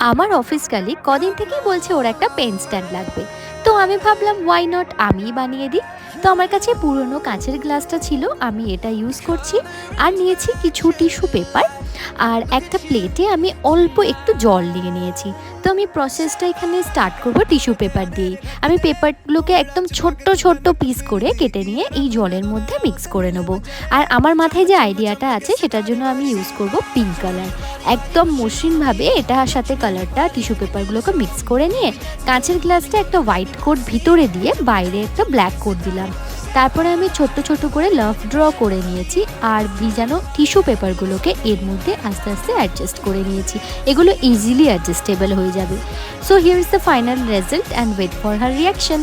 আমার office colleague কদিন থেকেই বলছে ওর একটা পেন স্ট্যান্ড লাগবে। তো আমি ভাবলাম ওয়াই নট আমিই বানিয়ে দিই। তো আমার কাছে পুরনো কাঁচের গ্লাসটা ছিল, আমি এটা ইউজ করছি। আর নিয়েছি কিছু টিস্যু পেপার, আর একটা প্লেটে আমি অল্প একটু জল নিয়ে নিয়েছি। তো আমি প্রসেসটা এখানে স্টার্ট করব টিস্যু পেপার দিয়েই। আমি পেপারগুলোকে একদম ছোট্ট ছোট্ট পিস করে কেটে নিয়ে এই জলের মধ্যে মিক্স করে নেব। আর আমার মাথায় যে আইডিয়াটা আছে সেটার জন্য আমি ইউজ করব পিঙ্ক কালার। একদম মসৃণভাবে এটার সাথে কালারটা টিস্যু পেপারগুলোকে মিক্স করে নিয়ে কাঁচের গ্লাসটা একটা হোয়াইট কোট ভিতরে দিয়ে বাইরে একটা ব্ল্যাক কোট দিলাম। তারপরে আমি ছোট্ট ছোট্ট করে লাভ ড্র করে নিয়েছি আর ভিজানো টিস্যু পেপারগুলোকে এর মধ্যে আস্তে আস্তে অ্যাডজাস্ট করে নিয়েছি। এগুলো ইজিলি অ্যাডজাস্টেবল হয়ে যাবে। So here is the final result and wait for her reaction.